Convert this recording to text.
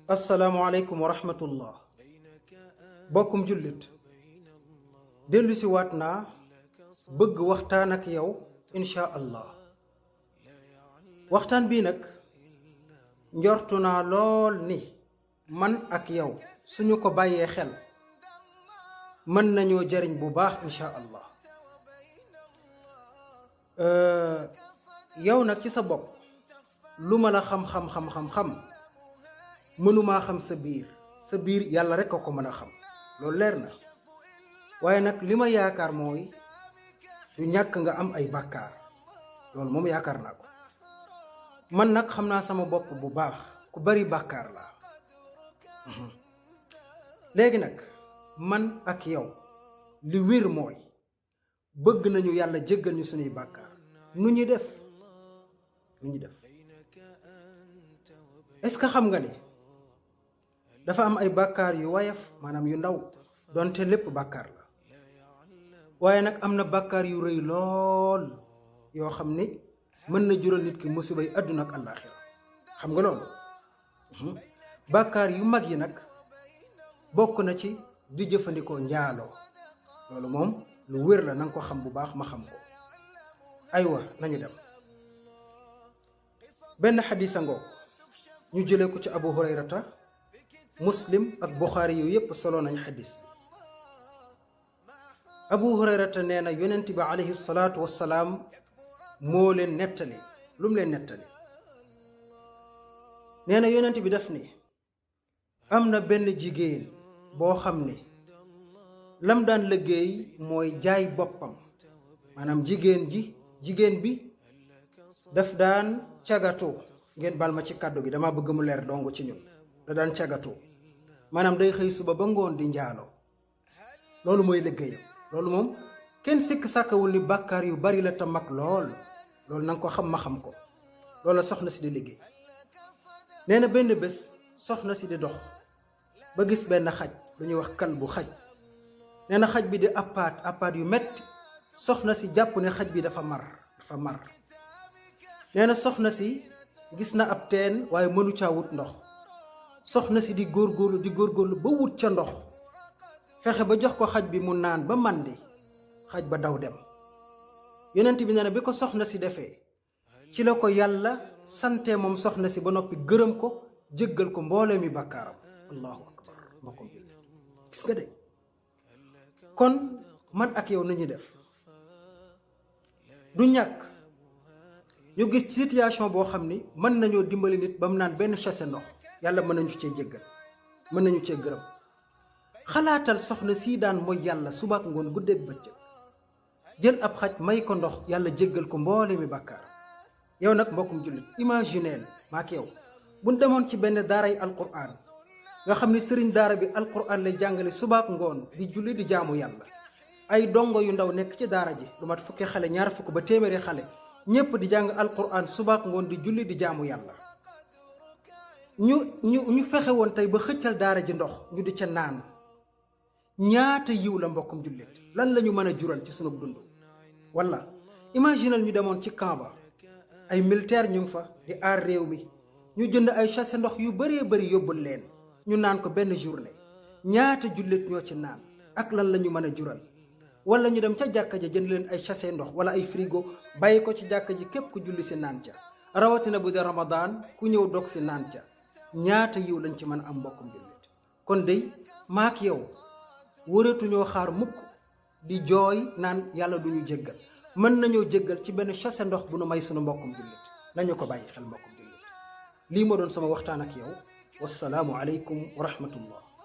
asalaamualeykum wa rahmatullah. bokkum jullit dellu si waat naa bëgg waxtaan ak yow insha allah. waxtaan bii nag njortu naa lool ni man ak yow suñu ko bàyyee xel mën nañoo jariñ bu baax insha allah. yow nag ci sa bopp lu ma la xam mënumaa xam sa biir yàlla rek a ko mën a xam, loolu leer na. waaye nag li ma yaakaar mooy du ñàkk nga am ay bàkkaar, loolu moom yaakaar naa ko. man nag xam naa sama bopp bu baax, ku bari bàkkaar laa. léegi nag man ak yow li wér mooy bëgg nañu yàlla jéggal ñu suñuy bàkkaar. nu ñuy def est-ce que xam nga ni dafa am ay bàkkaar yu wayaf, maanaam yu ndaw, donte lépp bàkkaar la. waaye nag am na bàkkaar yu rëy lool yoo xam ni mën na jural nit ki musibay àdduna ak àllaaxira. xam nga loolu? bàkkaar yu mag yi nag bokk na ci di jëfandikoo njaaloo. loolu moom lu wér la, nanga ko xam bu baax, ma xam ko. aywa nañu dem. benn xadisa ngoo ñu jëlee ko ci abu hurayrata, muslim ak buxaari yu yépp solo nañ xadis bi. abu hurayrata nee na yonent bi alayhi salaatu wassalaam moo leen nettali. lu mu leen nettali? nee na yonent bi daf ni am na benn jigéen boo xam ne lam daan liggéey mooy jaay boppam. maanaam jigéen bi daf daan cagatoo. ngeen bal ma ci kàddu gi, dama bëgg mu leer dong ci ñun. da daan cagatoo, maanaam day xëy suba ba ngoon di njaaloo. loolu mooy liggéeyam. loolu moom kenn sikk sàkkawul ni bàkkaar yu bari la te mag lool. loolu nanga ko xam, ma xam ko. loolu la soxna si di liggéey. nee na benn bés soxna si di dox ba gis benn xaj, lu ñuy wax kal bu xaj. nee na xaj bi di appaat yu metti. soxna si jàpp ne xaj bi dafa mar. nee na soxna si gis na ab teen waaye mënu caa wut ndox. soxna si di góorgóorlu ba wut ca ndox, fexe ba jox ko xaj bi mu naan ba màndi. xaj ba daw dem. yonent bi nee na bi ko soxna si defee ci la ko yàlla sante moom soxna si ba noppi gërëm ko, jéggal ko mboolee mi bàkkaaram. allahu akbar. mbokkom bi gis nga de. kon man ak yow nañu def. du ñàkk ñu gis ci situation boo xam ni mën nañoo dimbali nit ba mu naan benn chasse ndox, yàlla mën nañu cee jéggal, mën nañu cee gërëm. xalaatal soxna sii daan mooy yàlla subaak ngoon guddeeg bëccëg, jël ab xaj may ko ndox, yàlla jéggal ko mboole mi bàkkaar. yow nag mbokkum jullit, imagineel maak yow buñ demoon ci benn daaray alquran nga xam ni sëriñ daara bi alquran lay jàngale subaak ngoon di julli di jaamu yàlla. ay dongo yu ndaw nekk ci daara ji lu mat fukki xale, ñaar fukk ba téeméeri xale, ñépp di jàng alquran subaak ngoon di julli di jaamu yàlla. ñu fexe woon tey ba xëccal daara ji ndox ñu di ca naan. ñaata yiw la mbokkum jullit, lan la ñu mën a jural ci sunu dund. wala imaginal ñu demoon ci camp ba, ay militaire ñu ngi fa di aar réew mi, ñu jënd ay chasse ndox yu bëree bëri yóbbul leen, ñu naan ko benn journée. ñaata jullit ñoo ci naan, ak lan la ñu mën a jural. wala ñu dem ca jàkka ja jënd leen ay chasse ndox wala ay frigo, bàyyi ko ci jàkka ji, képp ku julli si naan ca, rawatina bu dee Ramadan ku ñëw dog si naan ca. ñaata yiw lañ ci mën a am mbokkum jullit. kon dey maak yow wëratuñoo xaar mukk di jooy naan yàlla duñu jéggal. mën nañoo jéggal ci benn chasse ndox bu nu may sunu mbokkum jullit. nañu ko bàyyi xel mbokkum jullit. lii moo doon sama waxtaan ak yow. wassalaamu aleykum wa rahmatullah.